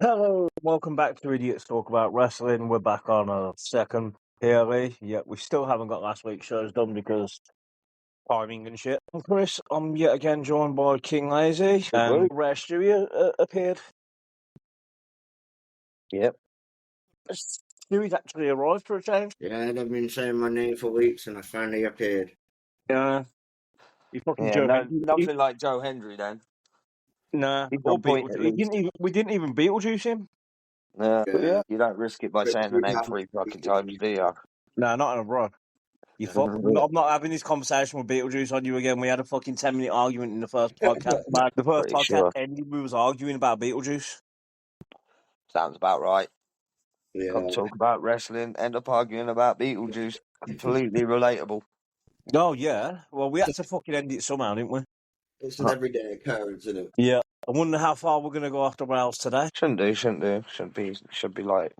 Hello, welcome back to Idiots Talk About Wrestling. We're back on a second PLE. Yet we still haven't got last week's shows done because timing and shit. I'm Chris. I'm yet again joined by Kinglazys and Rare Stewie appeared. Yep. Stewie's actually arrived for a change. Yeah, they've been saying my name for weeks and I finally appeared. Yeah. You fucking Yeah, Joe no, Hendry. nothing like Joe Hendry then. Nah, He's or on point at least. We didn't even Beetlejuice him. Yeah, Yeah. you don't risk it by saying the name 3 fucking times, do you? Nah, not in a row. I'm not having this conversation with Beetlejuice on you again. We had a fucking 10-minute argument in the first podcast. The first Pretty podcast sure. ended, we was arguing about Beetlejuice. Sounds about right. Yeah. Come talk about wrestling, end up arguing about Beetlejuice. Completely relatable. Oh, yeah. Well, we had to fucking end it somehow, didn't we? It's an everyday occurrence, isn't it? Yeah. I wonder how far we're going to go after rails today. Shouldn't do. Should be like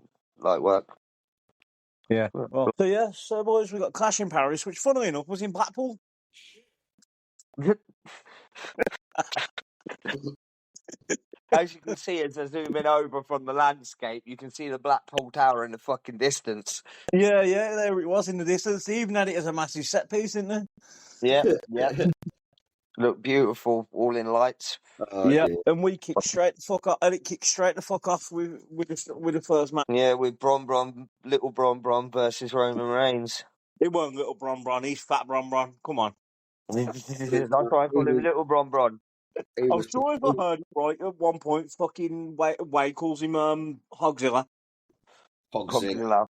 work. Yeah. Well, so boys, we got Clash in Paris, which, funnily enough, was in Blackpool. As you can see, as I zoom in over from the landscape, you can see the Blackpool Tower in the fucking distance. Yeah, there it was in the distance. They even had it as a massive set piece, didn't they? Yeah. Look beautiful, all in lights. Yeah, and we kicked straight the fuck off, and it kicked straight the fuck off with the first match. Yeah, with little Bron versus Roman Reigns. It wasn't little Bron. He's fat Bron. Come on. That's why I call him little Bron. I'm sure if I heard it right at one point, fucking Wade calls him Hogzilla. Hogzilla.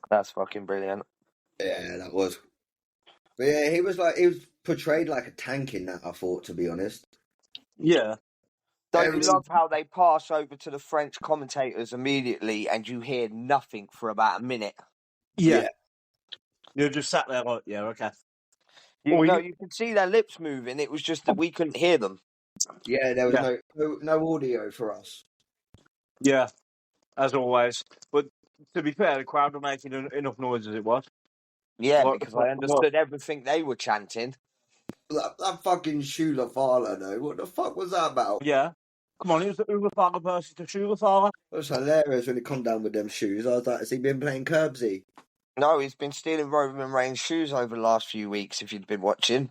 That's fucking brilliant. Yeah, that was. But yeah, he was portrayed like a tank in that, I thought, to be honest. Yeah. Don't you love how they pass over to the French commentators immediately and you hear nothing for about a minute? Yeah. You're just sat there like, yeah, okay. You could see their lips moving. It was just that we couldn't hear them. Yeah, there was no audio for us. Yeah, as always. But to be fair, the crowd were making enough noise as it was. Yeah, because I understood everything they were chanting. That fucking shoola fala, though. What the fuck was that about? Yeah. Come on, it was the Uber Fala versus the Shoola Fala. It was hilarious when he come down with them shoes. I was like, has he been playing curbsy? No, he's been stealing Roman Reigns' shoes over the last few weeks, if you'd been watching.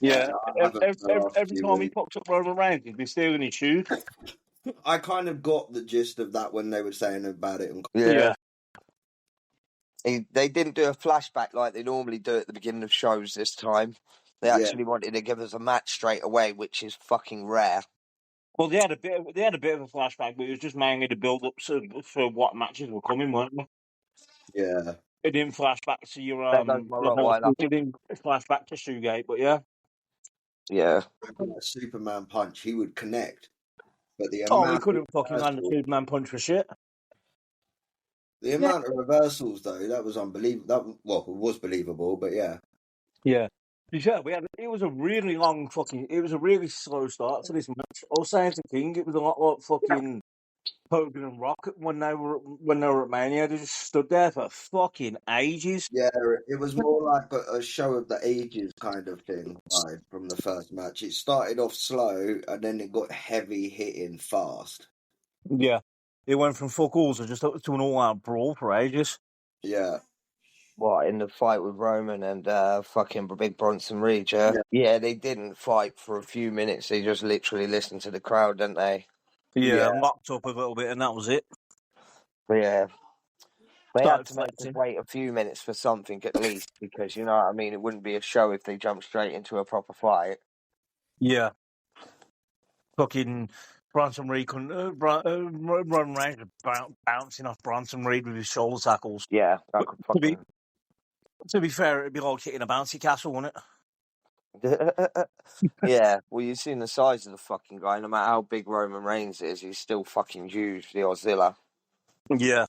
Yeah, every time he pops up Roman Reigns, he'd be stealing his shoes. I kind of got the gist of that when they were saying about it. Yeah. They didn't do a flashback like they normally do at the beginning of shows this time. They actually wanted to give us a match straight away, which is fucking rare. Well, they had a bit of a flashback, but it was just mainly the build up for what matches were coming, weren't they? Yeah. It didn't flash back to your it didn't flash back to Shoegate, but yeah. Yeah. A Superman punch, he would connect. But he couldn't fucking land a Superman punch for shit. The amount of reversals, though, that was unbelievable. It was believable, but yeah. Yeah. Yeah, it was a really slow start to this match. I was saying to King, it was a lot like fucking Hogan and Rock when they were at Mania. They just stood there for fucking ages. Yeah, it was more like a show of the ages kind of thing from the first match. It started off slow and then it got heavy hitting fast. Yeah. It went from fuck alls to an all-out brawl for ages. Yeah. What, in the fight with Roman and fucking Big Bronson Reed, yeah, they didn't fight for a few minutes. They just literally listened to the crowd, didn't they? Yeah, locked up a little bit, and that was it. Yeah. They had to make us wait a few minutes for something at least, because, you know what I mean, it wouldn't be a show if they jumped straight into a proper fight. Yeah. Fucking Bronson Reed couldn't run around bouncing off Bronson Reed with his shoulder tackles. Yeah, that could fucking... To be fair, it'd be like hitting a bouncy castle, wouldn't it? Yeah, well, you've seen the size of the fucking guy. No matter how big Roman Reigns is, he's still fucking huge, the Ozilla. Yeah.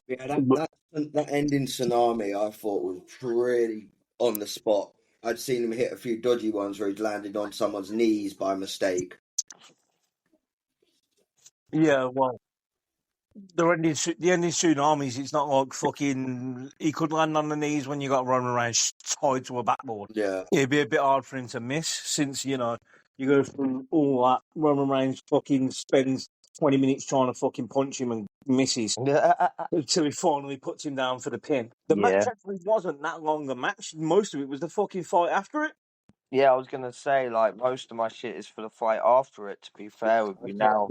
Yeah, that ending tsunami, I thought, was pretty on the spot. I'd seen him hit a few dodgy ones where he'd landed on someone's knees by mistake. Yeah, well, the ending tsunamis, it's not like fucking... He could land on the knees when you got Roman Reigns tied to a backboard. Yeah. It'd be a bit hard for him to miss, since, you know, You go through all that. Roman Reigns fucking spends 20 minutes trying to fucking punch him and misses until he finally puts him down for the pin. The match actually wasn't that long a match. Most of it was the fucking fight after it. Yeah, I was gonna say, like, most of my shit is for the fight after it. To be fair with you now,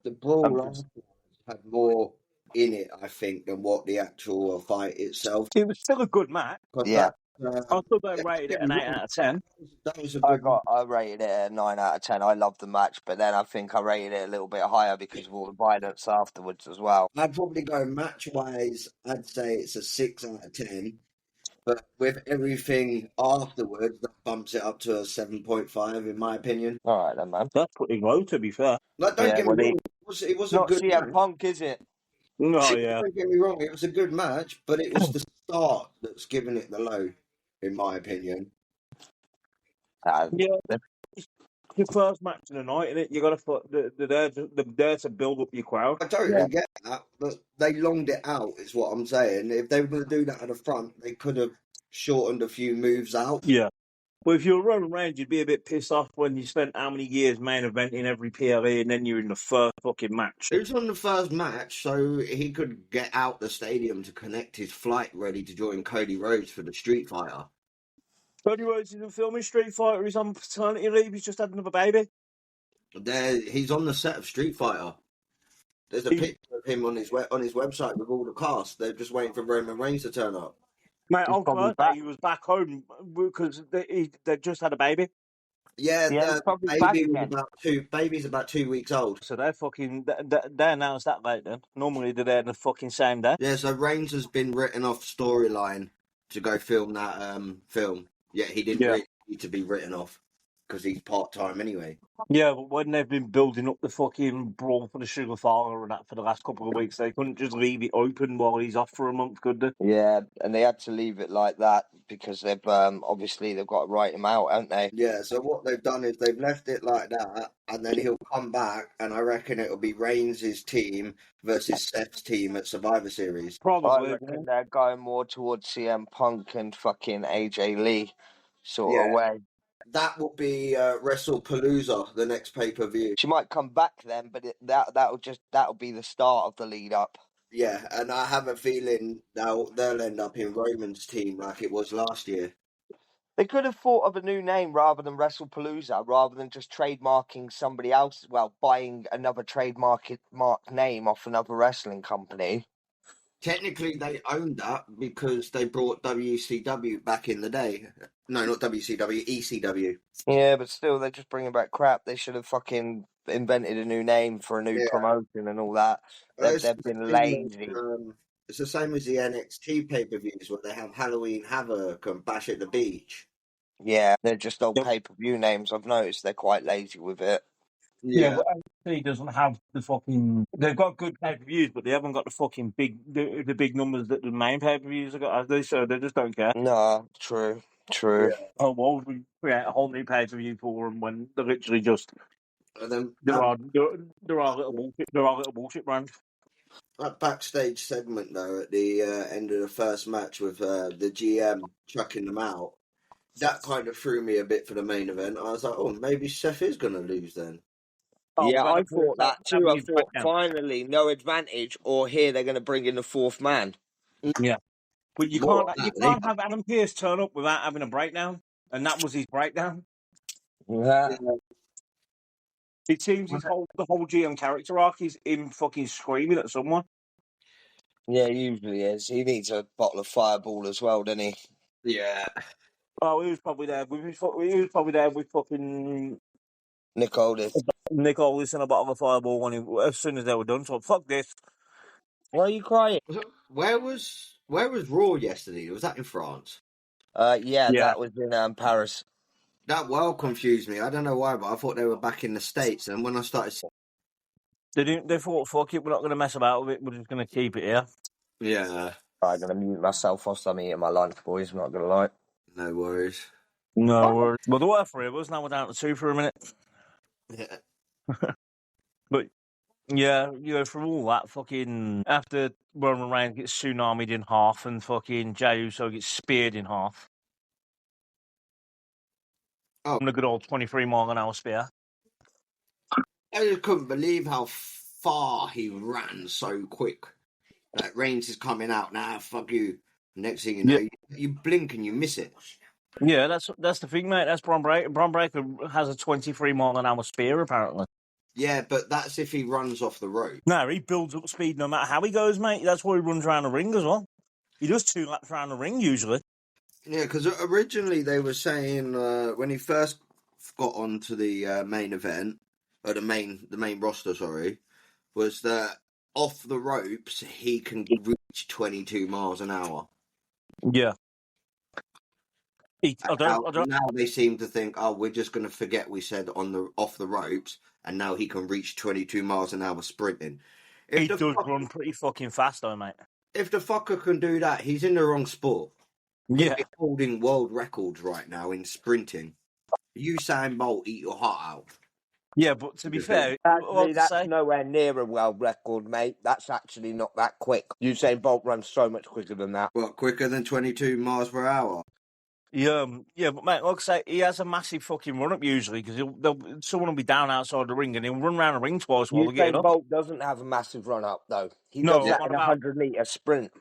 The brawl I'm afterwards just had more in it, I think, than what the actual fight itself. It was still a good match. Because yeah. I still don't rate it an 8 out of 10. that was a good match. I rated it a 9 out of 10. I loved the match, but then I think I rated it a little bit higher because of all the violence afterwards as well. I'd probably go match wise, I'd say it's a 6 out of 10. But with everything afterwards, that bumps it up to a 7.5, in my opinion. All right then, man. That's pretty low, to be fair. Like, don't Yeah, get me wrong, it was a not good CM match. Punk, is it? Oh, yeah. Don't get me wrong, it was a good match, but it was the start that's given it the low, in my opinion. Yeah. It's your first match of the night, innit? You got to they're there to build up your crowd. I totally get that, but they longed it out, is what I'm saying. If they were going to do that at the front, they could have shortened a few moves out. Yeah. Well, if you're Roman Reigns, you'd be a bit pissed off when you spent how many years main eventing every PLE and then you're in the first fucking match. It was on the first match, so he could get out the stadium to connect his flight ready to join Cody Rhodes for the Street Fighter. Cody Rhodes isn't filming Street Fighter, he's on paternity leave, he's just had another baby. He's on the set of Street Fighter. There's a picture of him on his website with all the cast. They're just waiting for Roman Reigns to turn up. Mate, He's on probably Thursday back. he was back home because they just had a baby. Yeah, Yeah, he's the probably back baby was again. baby's about 2 weeks old. So they're fucking, they announced that late then. Normally they're there the fucking same day. Yeah, so Reigns has been written off storyline to go film that film. Yet he didn't really need to be written off because he's part-time anyway. Yeah, but when they've been building up the fucking brawl for the Sugar Fala and that for the last couple of weeks, they couldn't just leave it open while he's off for a month, could they? Yeah, and they had to leave it like that because they've obviously they've got to write him out, haven't they? Yeah, so what they've done is they've left it like that, and then he'll come back, and I reckon it'll be Reigns' team versus Seth's team at Survivor Series. I Probably. reckon they're going more towards CM Punk and fucking AJ Lee sort of way. That will be WrestlePalooza, the next pay-per-view. She might come back then, but that'll be the start of the lead up. Yeah, and I have a feeling they'll end up in Roman's team like it was last year. They could have thought of a new name rather than WrestlePalooza, rather than just trademarking somebody else. Well, buying another trademark name off another wrestling company. Technically, they owned that because they brought WCW back in the day. No, not WCW, ECW. Yeah, but still, they're just bringing back crap. They should have fucking invented a new name for a new promotion and all that. They've been lazy. It's the same as the NXT pay-per-views where they have Halloween Havoc and Bash at the Beach. Yeah, they're just old pay-per-view names. I've noticed they're quite lazy with it. Yeah, but NXT doesn't have the fucking. They've got good pay-per-views, but they haven't got the fucking the big numbers that the main pay-per-views have got, have they? So they just don't care. No, true. Yeah. Oh, why would we create a whole new pay-per-view for them when they're literally just And then there are little bullshit brands. that backstage segment though at the end of the first match with the GM chucking them out, that kind of threw me a bit for the main event. I was like, oh, maybe Seth is going to lose then. Yeah, I thought that too. I thought finally no advantage, or here they're going to bring in the fourth man. Yeah, but you can't have Adam Pearce turn up without having a breakdown, and that was his breakdown. Yeah. It seems the whole GM character arc is him fucking screaming at someone. Yeah, he usually is. He needs a bottle of Fireball as well, doesn't he? Yeah. Oh, he was probably there. He was probably there with fucking Nick Aldis. Nick Aldis and a bottle of Fireball as soon as they were done. So fuck this. Why are you crying? Where was Raw yesterday? Was that in France? Yeah, that was in Paris. That well confused me. I don't know why, but I thought they were back in the States. And when I started, They thought, fuck it, we're not going to mess about with it. We're just going to keep it here. Yeah. I'm going to mute myself whilst I'm eating my lunch, boys. I'm not going to lie. No worries. No worries. Well, there were 3 of us. Now we're down to 2 for a minute. Yeah. But yeah, from all that fucking after Roman Reigns gets tsunamied in half and fucking Jey Uso gets speared in half. the good old 23-mile-an-hour spear. I just couldn't believe how far he ran so quick. Like, Reigns is coming out now, fuck you. Next thing you know, you blink and you miss it. Yeah, that's the thing, mate. That's Bron Breakker. Bron Breakker has a 23-mile-an-hour spear, apparently. Yeah, but that's if he runs off the rope. No, he builds up speed no matter how he goes, mate. That's why he runs around the ring as well. He does 2 laps around the ring, usually. Yeah, because originally they were saying when he first got onto the main event, or the main roster, sorry, was that off the ropes he can reach 22 miles an hour. Yeah. Now they seem to think, oh, we're just going to forget we said off the ropes, and now he can reach 22 miles an hour sprinting. He does run pretty fucking fast, though, mate. If the fucker can do that, he's in the wrong sport. Yeah. He's holding world records right now in sprinting. Usain Bolt, eat your heart out. Yeah, but to be fair, actually, that's nowhere near a world record, mate. That's actually not that quick. Usain Bolt runs so much quicker than that. What, quicker than 22 miles per hour? Yeah, but mate, like I say, he has a massive fucking run up usually because someone will be down outside the ring and he'll run around the ring twice while they're getting up. Usain Bolt doesn't have a massive run up though. He does that in a 100-meter sprint.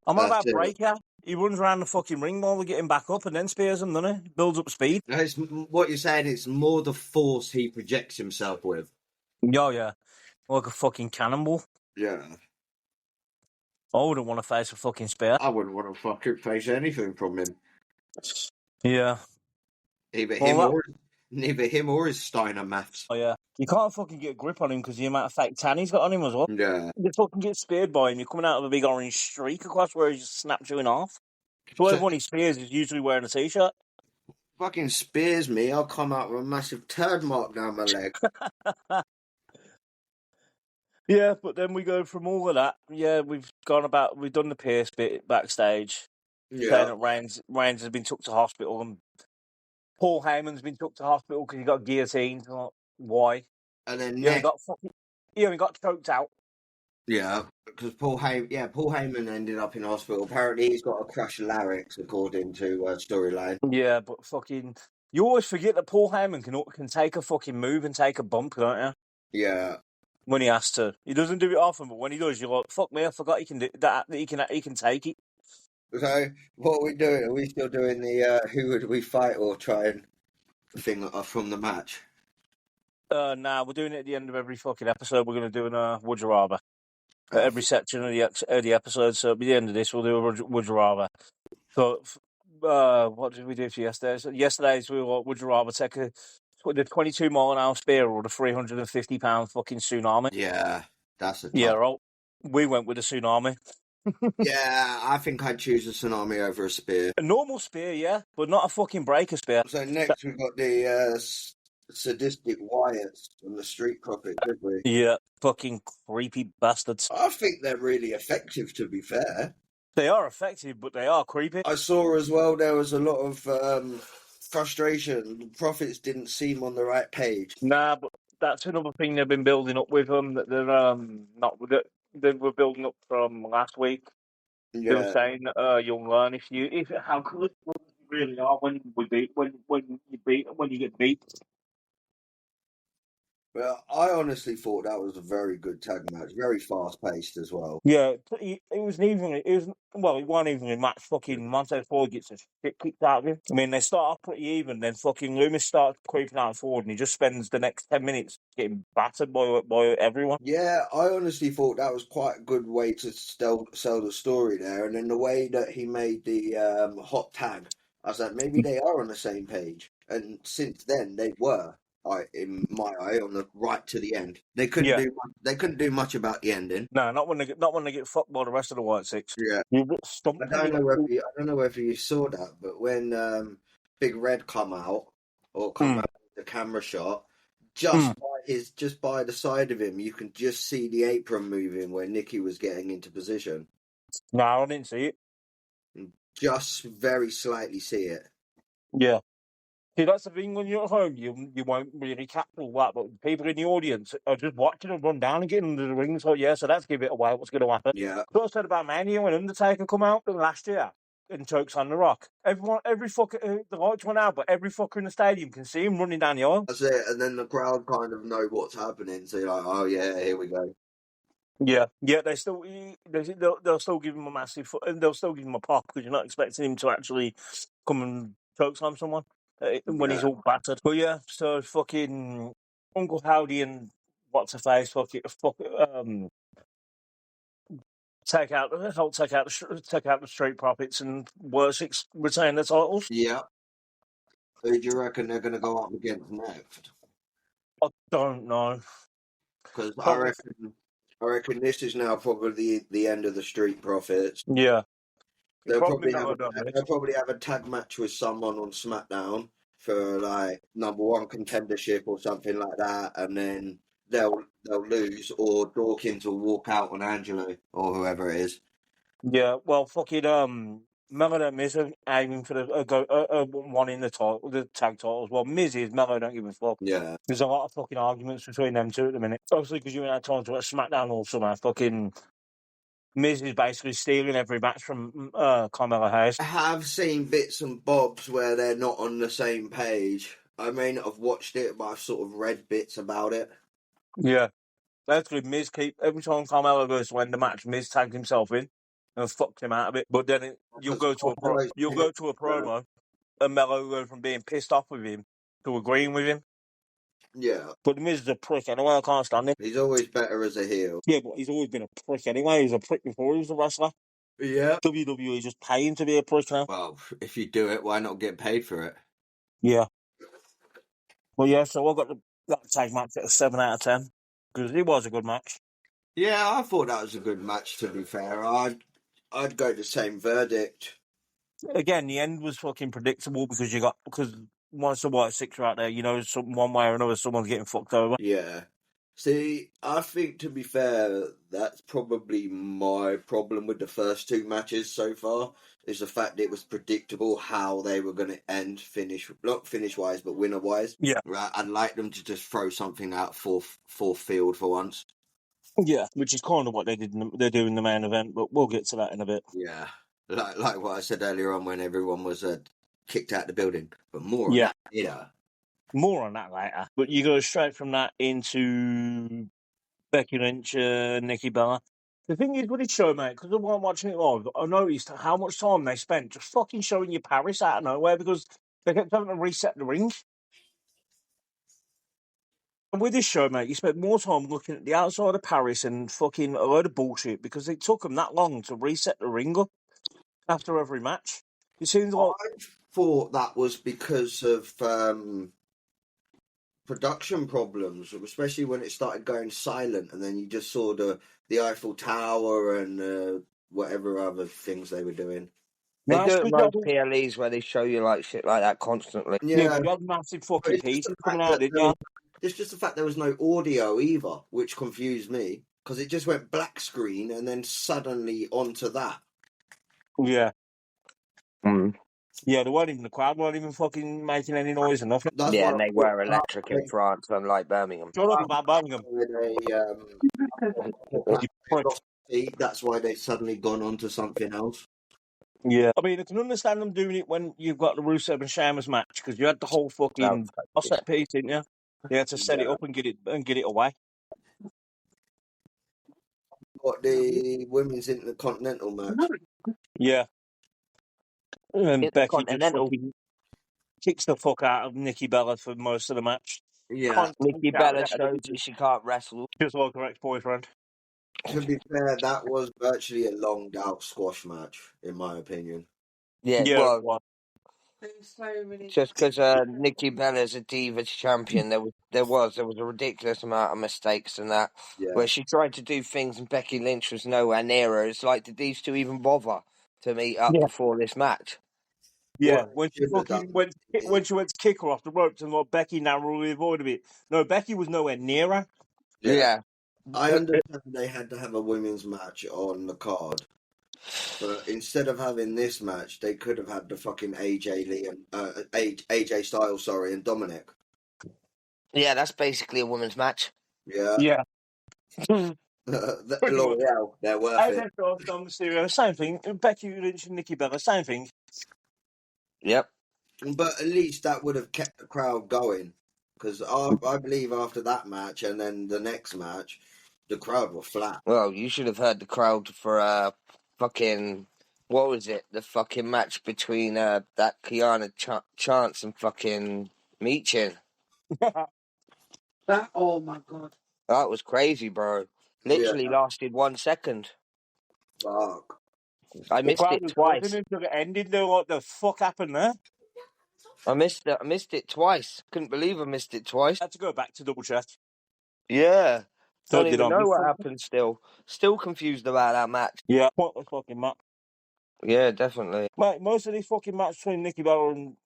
I'm on about Breakker. He runs around the fucking ring while they're getting back up and then spears them, doesn't he? Builds up speed. It's, what you're saying, it's more the force he projects himself with. Yeah. Like a fucking cannonball. Yeah. I wouldn't want to face a fucking spear. I wouldn't want to fucking face anything from him. Yeah. Neither him or his Steiner maths. Oh, yeah. You can't fucking get a grip on him because the amount of fake tan he's got on him as well. Yeah. You fucking get speared by him, you're coming out of a big orange streak across where he just snaps you in half. So everyone he spears is usually wearing a t-shirt. Fucking spears me, I'll come out with a massive turd mark down my leg. Yeah, but then we go from all of that. Yeah, we've done the Pierce bit backstage. Yeah. Saying that Reigns has been took to hospital and Paul Heyman's been took to hospital because he got guillotined. Why? And then he only got choked out. Yeah, because Paul Heyman ended up in hospital. Apparently, he's got a crushed larynx, according to storyline. Yeah, but fucking, you always forget that Paul Heyman can take a fucking move and take a bump, don't you? Yeah. When he has to, he doesn't do it often, but when he does, you're like, "Fuck me, I forgot he can do that. He can take it." So, what are we doing? Are we still doing the who would we fight or try and thing from the match? Nah, we're doing it at the end of every fucking episode. We're going to do a Would You Rather. At every section of the episode, so at the end of this, we'll do a Would You Rather. So, what did we do for yesterday? So yesterday's we were, would you rather take the 22-mile-an-hour spear or the 350-pound fucking tsunami? Yeah, that's a tough. Yeah, right. We went with the tsunami. Yeah, I think I'd choose a tsunami over a spear. A normal spear, yeah, but not a fucking breaker spear. So next we've got the sadistic Wyatts on the street profit, did we? Yeah, fucking creepy bastards. I think they're really effective, to be fair. They are effective, but they are creepy. I saw as well there was a lot of frustration. The profits didn't seem on the right page. Nah, but that's another thing they've been building up with them. That they're not with it. They were building up from last week. Yeah. They were saying you'll learn how good you really are when you get beat. Well, I honestly thought that was a very good tag match, very fast paced as well. Yeah, it was an evenly. It wasn't evenly match. Fucking Montez Ford gets the shit kicked out of him. I mean, they start off pretty even, then fucking Loomis starts creeping out forward, and he just spends the next 10 minutes getting battered by everyone. Yeah, I honestly thought that was quite a good way to sell the story there, and then the way that he made the hot tag, I was like, maybe they are on the same page. And since then, they were. In my eye, on the right to the end, they couldn't do much about the ending. No, not when they get fucked by the rest of the White Six. Yeah, I don't know whether you saw that, but when Big Red come out out with the camera shot, just by the side of him, you can just see the apron moving where Nikki was getting into position. No, I didn't see it. Just very slightly see it. Yeah. See, that's the thing when you're at home, you won't really capture all that, but people in the audience are just watching them run down and get into the ring. So, yeah, so that's give it away what's going to happen. Yeah. What I said about Mania when Undertaker come out last year, and chokes on the Rock. Every fucker, the lights went out, but every fucker in the stadium can see him running down the aisle. That's it. And then the crowd kind of know what's happening. So you're like, oh yeah, here we go. Yeah, they'll still give him a massive, they'll still give him a pop because you're not expecting him to actually come and choke slam someone when he's all battered. But yeah, so fucking Uncle Howdy and what's her face, take out the Street Profits and Worsicks retain the titles. Yeah. Who do you reckon they're going to go up against next? I don't know. Because I reckon this is now probably the end of the Street Profits. Yeah. They'll probably have a tag match with someone on SmackDown for like #1 contendership or something like that, and then they'll lose, or Dawkins will walk out on Angelo or whoever it is. Yeah, well, fucking Mello and Miz are aiming for the one in the tag titles. Well, Miz is, Mello don't give a fuck. Yeah. There's a lot of fucking arguments between them two at the minute. Obviously, because you ain't had time to watch SmackDown all summer. Fucking Miz is basically stealing every match from Carmelo Hayes. I have seen bits and bobs where they're not on the same page. I may not have watched it, but I've sort of read bits about it. Yeah. Basically, Miz every time Carmelo goes to end the match, Miz tagged himself in and fucked him out of it. But then you'll go to a promo, and Mello goes from being pissed off with him to agreeing with him. Yeah. But the Miz is a prick anyway. I can't stand him. He's always better as a heel. Yeah, but he's always been a prick anyway. He was a prick before he was a wrestler. Yeah. WWE just pay him to be a prick now. Well, if you do it, why not get paid for it? Yeah. Well, yeah, so I got that tag match at a 7 out of 10 because it was a good match. Yeah, I thought that was a good match, to be fair. I'd go the same verdict. Again, the end was fucking predictable because once the White Six are out there, you know, one way or another, someone's getting fucked over. Yeah. See, I think, to be fair, that's probably my problem with the first two matches so far, is the fact that it was predictable how they were going to end, not finish-wise, but winner-wise. Yeah. Right, I'd like them to just throw something out fourth field for once. Yeah, which is kind of what they do in the main event, but we'll get to that in a bit. Yeah, like what I said earlier on when everyone was kicked out the building, but more on that later. More on that later. But you go straight from that into Becky Lynch, Nikki Bella. The thing is with this show, mate, because while I'm watching it live, I noticed how much time they spent just fucking showing you Paris out of nowhere because they kept having to reset the ring. And with this show, mate, you spent more time looking at the outside of Paris and fucking a load of bullshit because it took them that long to reset the ring up after every match. It seems like... I thought that was because of production problems, especially when it started going silent, and then you just saw the Eiffel Tower and whatever other things they were doing. They do it most PLEs where they show you like shit like that constantly. Yeah, you had massive fucking pieces coming out, didn't you? It's just the fact there was no audio either, which confused me, because it just went black screen and then suddenly onto that. Yeah. Mm. Yeah, the crowd weren't even fucking making any noise or nothing. And they were electric in France, unlike Birmingham. Shut up about Birmingham. That's why they've suddenly gone on to something else. Yeah. I mean, I can understand them doing it when you've got the Rusev and Sheamus match, because you had the whole fucking set piece, didn't you? You had to set it up and get it away. What, the women's intercontinental match? Yeah. And Becky just kicks the fuck out of Nikki Bella for most of the match. Yeah. Nikki Bella shows that she can't wrestle. Just like her ex-boyfriend. To be fair, that was virtually a longed out squash match, in my opinion. Yeah, well, just because Nikki Bella's a Divas champion, there was a ridiculous amount of mistakes in that, where she tried to do things and Becky Lynch was nowhere near her. It's like, did these two even bother to meet up before this match? Yeah, when she went to kick her off the ropes and Becky narrowly avoided it. No, Becky was nowhere near her. Yeah. I understand they had to have a women's match on the card, but instead of having this match, they could have had the fucking AJ Styles, and Dominic. Yeah, that's basically a women's match. Yeah. Yeah. L'Oreal, they're worth it. On Mysterio, same thing. Becky Lynch and Nikki Bella, same thing. Yep. But at least that would have kept the crowd going. Because I believe after that match and then the next match, the crowd were flat. Well, you should have heard the crowd for fucking, what was it? The fucking match between that Kiana Chance and fucking Meechin. Oh my god. That was crazy, bro. Literally lasted 1 second. Fuck. I missed it twice. Until it ended. They're like, the fuck happened there? I missed it twice. Couldn't believe I missed it twice. I had to go back to double check. Yeah. Don't Did even I know miss what something? happened still. Still confused about that match. Yeah, what the fucking match? Yeah, definitely. Mate, most of these fucking matches between Nikki Bella and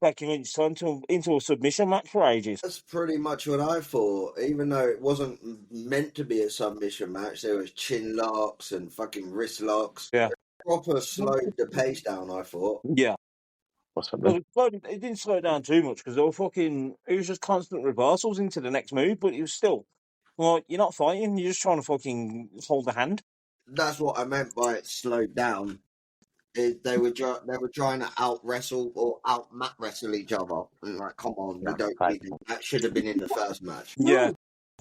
Becky Lynch turned into a submission match for ages. That's pretty much what I thought. Even though it wasn't meant to be a submission match, there was chin locks and fucking wrist locks. Yeah. Proper slowed the pace down, I thought. Yeah. Possibly. Well, it didn't slow it down too much because it was just constant reversals into the next move, but it was still, like, you're not fighting, you're just trying to fucking hold the hand. That's what I meant by it slowed down. They were trying to out wrestle or out mat wrestle each other. And like, come on, we don't need it. That should have been in the first match. Yeah.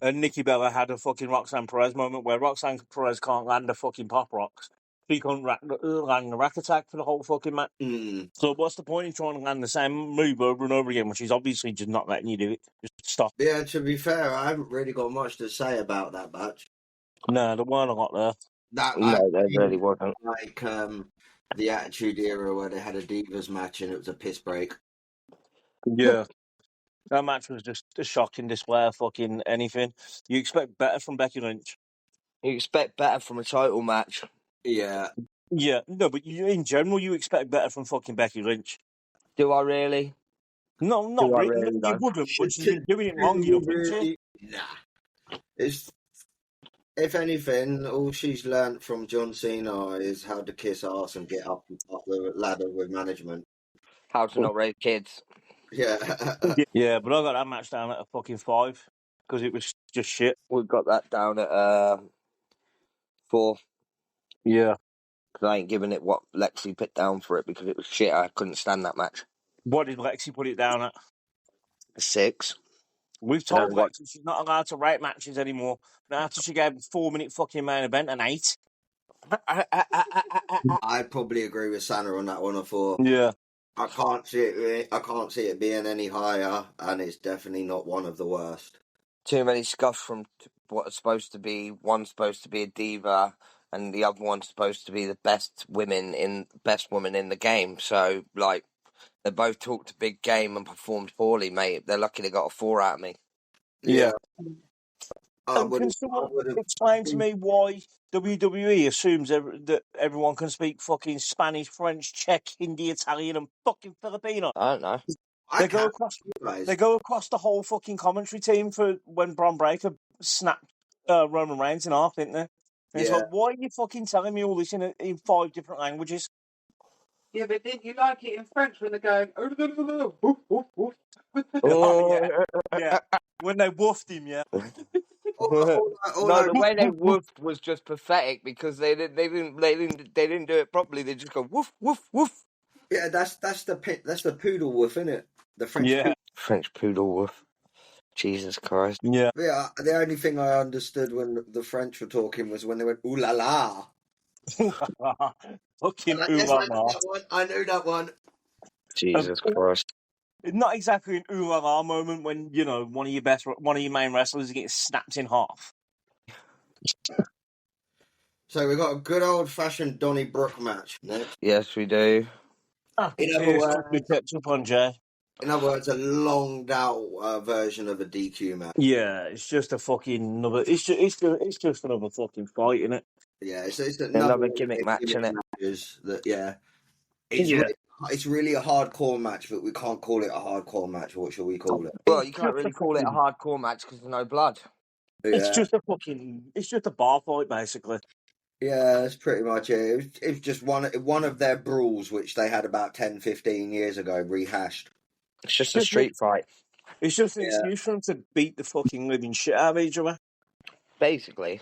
And Nikki Bella had a fucking Roxanne Perez moment where Roxanne Perez can't land a fucking pop rocks. She couldn't land a rack attack for the whole fucking match. So what's the point in trying to land the same move over and over again when she's obviously just not letting you do it? Just stop. Yeah, to be fair, I haven't really got much to say about that match. No, there weren't a lot there. No, there really wasn't. Like the Attitude Era where they had a Divas match and it was a piss break. Yeah. That match was just a shocking display of fucking anything. You expect better from Becky Lynch. You expect better from a title match. Yeah. Yeah, no, but in general, you expect better from fucking Becky Lynch. Do I really? No, not Do I really. really, You though? wouldn't, but she's been doing it wrong enough, isn't she? Nah. If anything, all she's learnt from John Cena is how to kiss ass and get up the ladder with management. How to not raise kids. Yeah. Yeah, but I got that match down at a fucking 5 because it was just shit. We've got that down at 4. Yeah. Because I ain't giving it what Lexi put down for it because it was shit. I couldn't stand that match. What did Lexi put it down at? 6. We've told Lexi she's not allowed to rate matches anymore. Now after she gave a 4-minute fucking main event an 8. I'd probably agree with Sana on that one. I thought. Yeah. I can't see it being any higher, and it's definitely not one of the worst. Too many scuffs from what's supposed to be one supposed to be a diva, and the other one's supposed to be the best woman in the game. So like, they both talked a big game and performed poorly, mate. They're lucky they got a 4 out of me. Yeah. Can someone explain to me why WWE assumes that everyone can speak fucking Spanish, French, Czech, Hindi, Italian, and fucking Filipino? I don't know. They go across the whole fucking commentary team for when Bron Breakker snapped Roman Reigns in half, didn't they? And it's like, why are you fucking telling me all this in 5 different languages? Yeah, but didn't you like it in French when they're going? Yeah. When they woofed him, yeah. No, the way they woofed was just pathetic because they didn't do it properly. They just go woof woof woof. Yeah, that's the poodle woof, isn't it? The French. Yeah. French poodle woof. Jesus Christ. Yeah. Yeah. The only thing I understood when the French were talking was when they went ooh la la. Fucking Like, ooh yes, la I la. know that one. Jesus Christ. Not exactly an ooh la la moment when, you know, one of your main wrestlers gets snapped in half. So we got a good old fashioned Donny Brooke match next. Yes, we do. In other words, a longed out version of a DQ match. Yeah, it's just a fucking another. It's just another fucking fight, isn't it? Yeah, it's another gimmick match, isn't it? It's really a hardcore match, but we can't call it a hardcore match. What shall we call it? Well, you can't really call it a hardcore match because there's no blood. Yeah. It's just a bar fight, basically. Yeah, that's pretty much it. It was just one of their brawls, which they had about 10, 15 years ago, rehashed. It's just a street fight. It's just an excuse for them to beat the fucking living shit out of each other. Basically.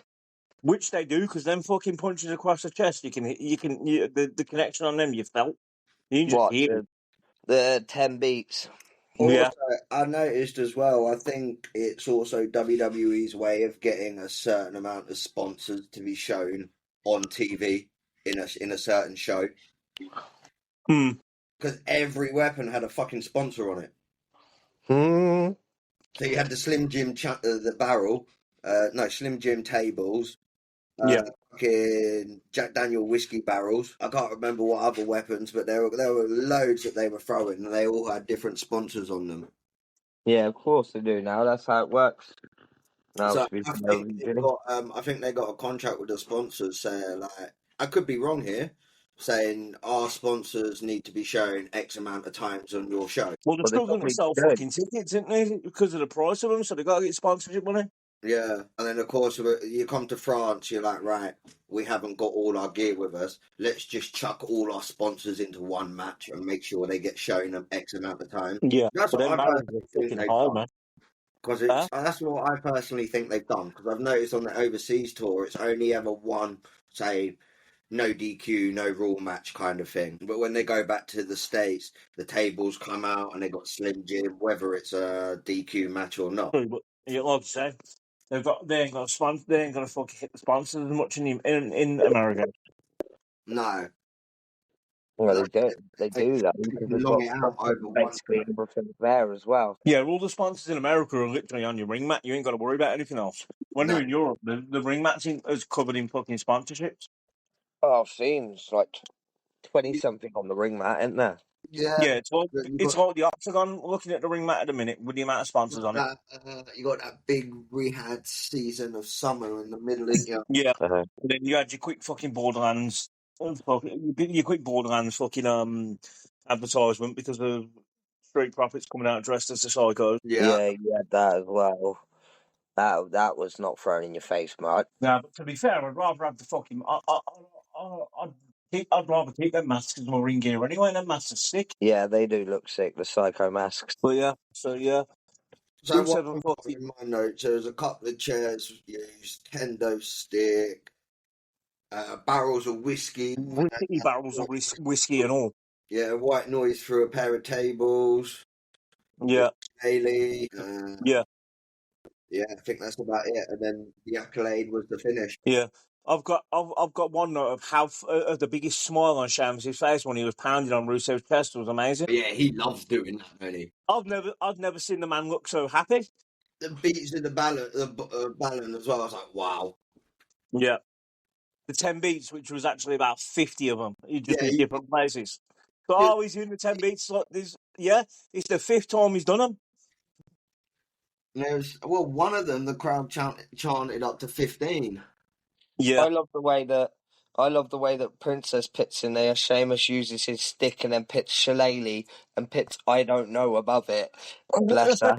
Which they do, because them fucking punches across the chest, the connection on them you felt. You just What, hear it. the 10 beats? Yeah. Also, I noticed as well, I think it's also WWE's way of getting a certain amount of sponsors to be shown on TV in a certain show. Hmm. Because every weapon had a fucking sponsor on it. Hmm. So you had the Slim Jim the barrel, Slim Jim tables, Yeah. fucking Jack Daniel whiskey barrels. I can't remember what other weapons, but there were loads that they were throwing, and they all had different sponsors on them. Yeah, of course they do now. That's how it works. No, So to be I fair, think they've really. got, I think they got a contract with the sponsors saying, like, I could be wrong here, saying our sponsors need to be shown X amount of times on your show. Well, they're But they struggling to probably sell should. fucking tickets, isn't they? Because of the price of them, so they got to get sponsorship money. Yeah, and then of course you come to France, you're like, right, we haven't got all our gear with us. Let's just chuck all our sponsors into one match and make sure they get shown them X amount of time. Yeah. That's But what then I barrels personally are think fucking they've high, done. man. Because that's what I personally think they've done. Because I've noticed on the overseas tour, it's only ever one, say, no DQ, no rule match kind of thing. But when they go back to the States, the tables come out and they got Slim Jim, whether it's a DQ match or not. True, but yeah, like I say, they ain't got to fucking hit the sponsors as much in America. No. Well, No, they do that they because can they've long got it out sponsors over one basically match. everything there as well. Yeah, all the sponsors in America are literally on your ring mat. You ain't got to worry about anything else. When No. you're in Europe, the ring mat's is covered in fucking sponsorships. Oh, I've seen it's like 20 something on the ring mat, isn't there? Yeah, Yeah, it's you like the Octagon. Looking at the ring mat at the minute with the amount of sponsors on it. you got that big rehab season of summer in the middle, didn't you? Yeah, Uh-huh. and then you had your quick fucking Borderlands, your quick Borderlands fucking advertisement because of Street Profits coming out dressed as a psycho. Yeah. Yeah, you had that as well. That was not thrown in your face, mate. Now, but to be fair, I'd rather have the fucking. I'd rather keep them masks as my ring gear anyway. And them masks are sick. Yeah, they do look sick, the psycho masks. But yeah, so yeah. So Bruce what Evans I've got in my notes, there was a couple of chairs used, kendo stick, barrels of whiskey. Barrels of whiskey and all. Yeah, white noise through a pair of tables. Yeah. Haley. Yeah. Yeah, I think that's about it. And then the accolade was the finish. Yeah. I've got one note of how the biggest smile on Shams' face when he was pounding on Rusev's chest was amazing. Yeah, he loves doing that, don't he? I've never seen the man look so happy. The beats in the ballon as well. I was like, wow. Yeah. The 10 beats, which was actually about 50 of them, just in different places. So, he's in the 10 beats like this. Yeah, it's the 5th time he's done them. One of them, the crowd chanted up to 15. Yeah. I love the way that Princess pits in there. Sheamus uses his stick and then pits Shillelagh and pits I don't know above it. Bless her.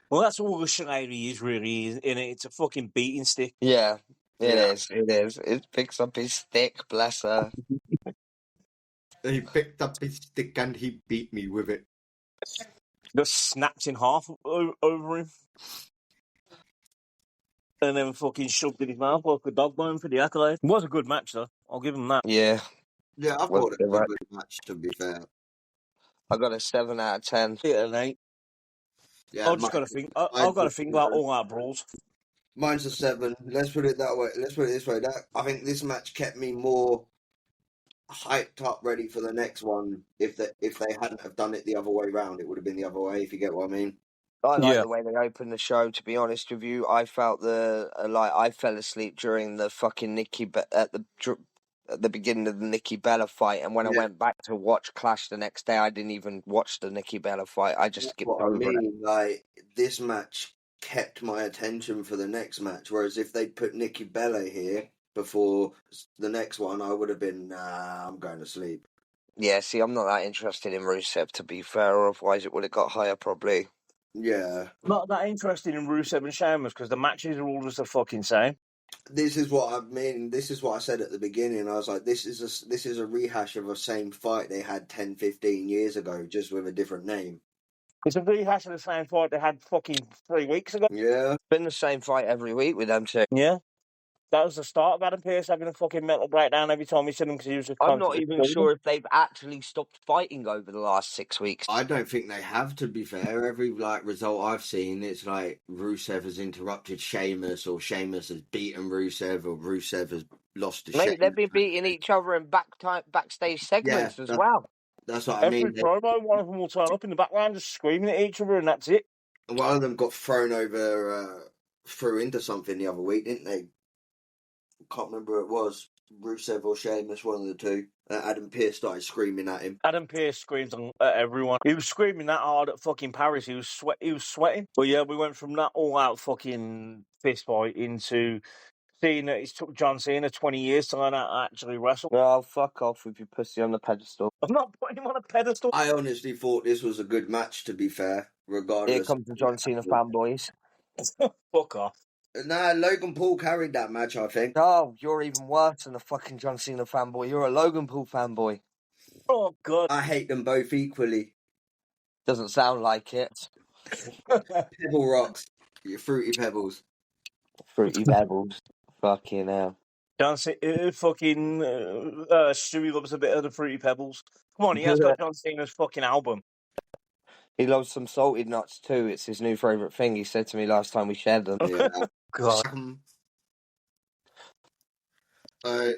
Well, that's all the shillelagh is really, isn't it? It's a fucking beating stick. Yeah, it is. It is. It picks up his stick. Bless her. He picked up his stick and he beat me with it. Just snapped in half over him. And then fucking shoved in his mouth like a dog bone for the accolade. It was a good match, though. I'll give him that. Yeah. Yeah, I thought it was a good match, to be fair. I got a 7 out of 10. Yeah, an 8. Yeah, I've got to think. I've got to think about all our brawls. Mine's a 7. Let's put it that way. Let's put it this way. I think this match kept me more hyped up, ready for the next one. If they hadn't have done it the other way round, it would have been the other way. If you get what I mean. I like the way they opened the show. To be honest with you, I felt I fell asleep during the fucking at the beginning of the Nikki Bella fight, and when I went back to watch Clash the next day, I didn't even watch the Nikki Bella fight. I just skipped over it. Like, this match kept my attention for the next match, whereas if they'd put Nikki Bella here before the next one, I would have been, I'm going to sleep. Yeah, see, I'm not that interested in Rusev, to be fair, otherwise it would have got higher, probably. Yeah. Not that interested in Rusev and Sheamus because the matches are all just the fucking same. This is what I mean. This is what I said at the beginning. I was like, this is a rehash of a same fight they had 10, 15 years ago, just with a different name. It's a rehash of the same fight they had fucking 3 weeks ago. Yeah. Been the same fight every week with them two. Yeah. That was the start of Adam Pearce having a fucking mental breakdown every time he seen him because he was just I'm not constantly even killing sure him. if they've actually stopped fighting over the last 6 weeks. I don't think they have, to be fair. Every result I've seen, it's like Rusev has interrupted Sheamus, or Sheamus has beaten Rusev, or Rusev has lost to Mate, Sheamus. they've been beating each other in backstage segments as well. That's what I Every mean. promo, one of them will turn up in the background just screaming at each other, and that's it. One of them got thrown into something the other week, didn't they? Can't remember who it was. Rusev or Sheamus, one of the two. Adam Pearce started screaming at him. Adam Pearce screams at everyone. He was screaming that hard at fucking Paris. He was sweating. But yeah, we went from that all-out fucking fist fight into seeing that it took John Cena 20 years to learn how to actually wrestle. Well, fuck off with your pussy on the pedestal. I'm not putting him on a pedestal. I honestly thought this was a good match, to be fair, regardless. Here comes the John Cena fanboys. Fuck off. Nah, Logan Paul carried that match, I think. Oh, you're even worse than a fucking John Cena fanboy. You're a Logan Paul fanboy. Oh, God. I hate them both equally. Doesn't sound like it. Pebble rocks. Your fruity pebbles. Fruity Pebbles. Fucking hell. John Cena, fucking Stewie loves a bit of the Fruity Pebbles. Come on, he has got John Cena's fucking album. He loves some salted nuts too. It's his new favourite thing. He said to me last time we shared them. Yeah. God.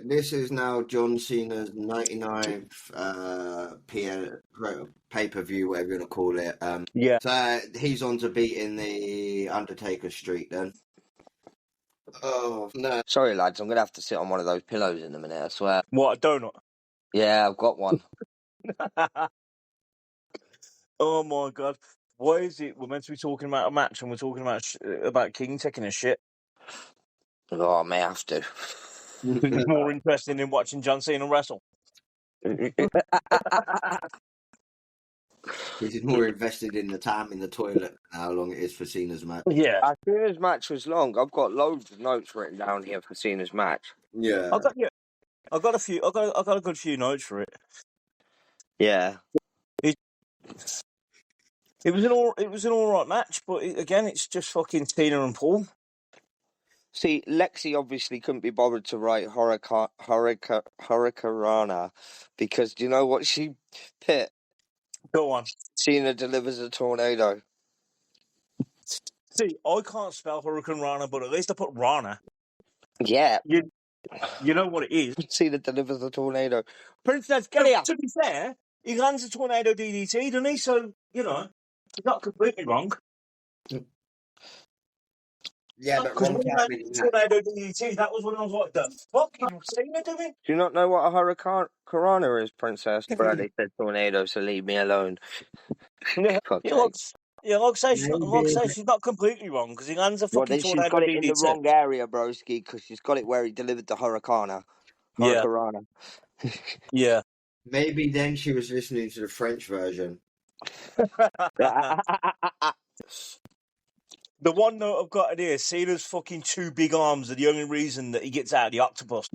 This is now John Cena's 99th pay-per-view, whatever you want to call it. Yeah. So he's on to beating the Undertaker streak then. Oh, no. Sorry, lads. I'm going to have to sit on one of those pillows in a minute, I swear. What, a donut? Yeah, I've got one. Oh, my God. Why is it we're meant to be talking about a match and we're talking about King taking a shit? Oh, I may have to. It's more interesting than watching John Cena wrestle. He's more invested in the time in the toilet than how long it is for Cena's match. Yeah. Cena's match was long. I've got loads of notes written down here for Cena's match. Yeah. I got a good few notes for it. Yeah. It was an all right match, but again, it's just fucking Cena and Paul. See, Lexi obviously couldn't be bothered to write Hurricanrana because do you know what she put? Go on. Cena delivers a tornado. See, I can't spell Hurricane Rana, but at least I put Rana. Yeah. You know what it is. Cena delivers a tornado. Princess, get here! To be fair, he lands a tornado DDT, doesn't he? So, he's not completely wrong. Yeah, but Because wrong when he landed a tornado DDT, that was when I was like, the fuck are you Cena doing? Do you not know what a Hurricanrana is, Princess? Bradley said tornado, so leave me alone. Like say she's not completely wrong because he lands a fucking tornado DDT. She's got it in the wrong area, broski, because she's got it where he delivered the Hurricanrana. Hurricanrana. Yeah. Maybe then she was listening to the French version. The one note I've got in here, Cena's fucking two big arms are the only reason that he gets out of the octopus.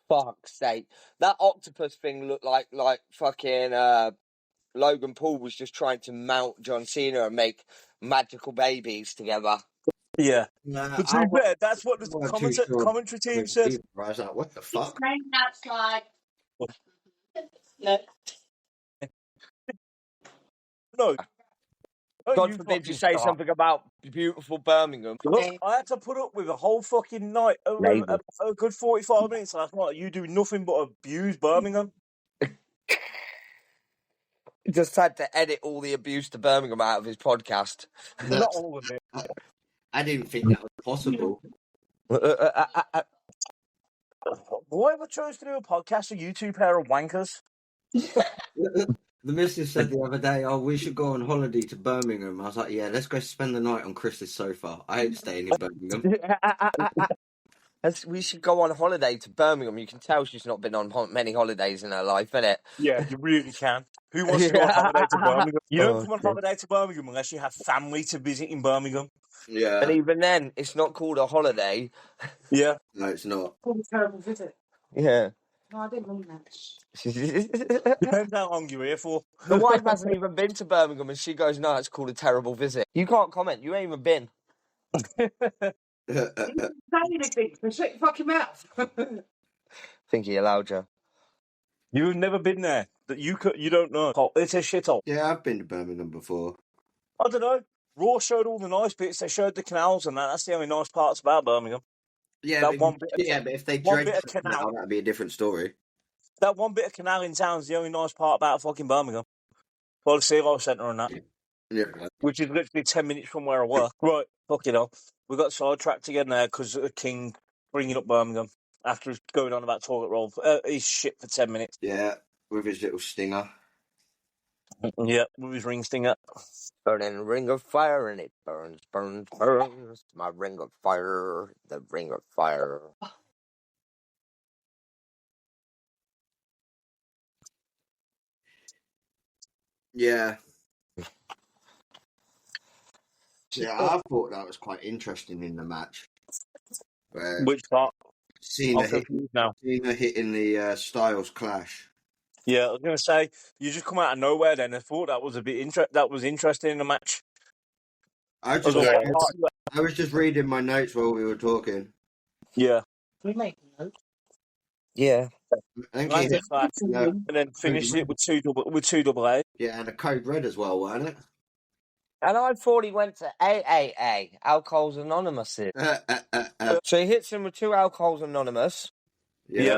Fuck's sake. That octopus thing looked like fucking Logan Paul was just trying to mount John Cena and make magical babies together. Yeah. But to be fair, that's what the commentary team said. I was like, what the fuck? It's raining outside. No. No. God forbid you say something about beautiful Birmingham. Look, I had to put up with a whole fucking night, a good 45 minutes last night. You do nothing but abuse Birmingham. Just had to edit all the abuse to Birmingham out of his podcast. Not all of it. I didn't think that was possible. Why ever chose to do a podcast with you two pair of wankers? The missus said the other day, oh, we should go on holiday to Birmingham. I was like, yeah, let's go spend the night on Chris's sofa. I ain't staying in Birmingham. We should go on holiday to Birmingham. You can tell she's not been on many holidays in her life, innit? Yeah, you really can. Who wants to go on holiday to Birmingham? You don't come on holiday to Birmingham unless you have family to visit in Birmingham. Yeah. And even then, it's not called a holiday. Yeah. No, it's not. What a terrible visit. Yeah. No, I didn't mean that. Depends how long you're here for. The wife hasn't even been to Birmingham, and she goes, "No, it's called a terrible visit." You can't comment. You ain't even been. You didn't say anything, so shut your fucking mouth. Think he allowed you. You've never been there. That you don't know. It's a shithole. Yeah, I've been to Birmingham before. I don't know. Raw showed all the nice bits. They showed the canals and that. That's the only nice parts about Birmingham. Yeah, That one but, bit of, but if they one dredged bit of the canal. canal, that'd be a different story. That one bit of canal in town is the only nice part about fucking Birmingham. Well, the Sea Life Centre and that. Yeah. Which is literally 10 minutes from where I work. Right, fuck it all. We got sidetracked again there because King bringing up Birmingham after going on about toilet roll. He's shit for 10 minutes. Yeah, with his little stinger. Yeah, with his ring stinger. Burning ring of fire, and it burns, burns, burns. My ring of fire, the ring of fire. Yeah. Yeah, I thought that was quite interesting in the match. Where Which part? Cena I'm confused now. hitting the Styles Clash. Yeah, I was going to say, you just come out of nowhere then. I thought that was a bit interesting in the match. I was just reading my notes while we were talking. Yeah. We make notes. Yeah. And then finished it with two double A. Yeah, and a code red as well, wasn't it? And I thought he went to AAA, Alcohol's Anonymous. So he hits him with 2 Alcohol's Anonymous. Yeah.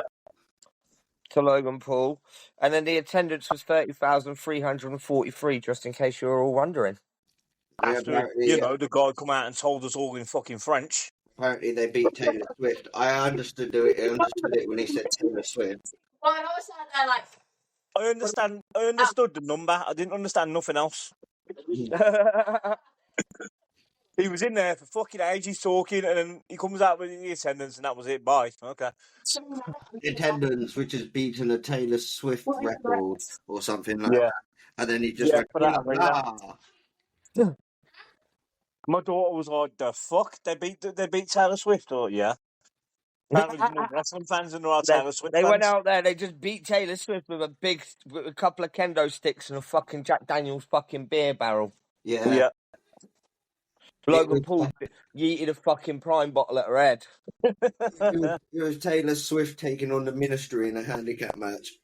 To Logan Paul. And then the attendance was 30,343, just in case you were all wondering. After, the guy come out and told us all in fucking French. Apparently they beat Taylor Swift. I understood it when he said Taylor Swift. Well, I was sat there like... I understood the number. I didn't understand nothing else. He was in there for fucking ages talking, and then he comes out with the attendance, and that was it. Bye. Okay. The attendance, which has beaten a Taylor Swift record or something like that. And then he just went, My daughter was like, "The fuck? They beat Taylor Swift?" Or yeah. Apparently, there's no wrestling fans and there are Taylor Swift They fans. went out there, they just beat Taylor Swift with a couple of kendo sticks and a fucking Jack Daniels fucking beer barrel. Yeah. Logan Paul yeeted a fucking prime bottle at her head. It was Taylor Swift taking on the Ministry in a handicap match.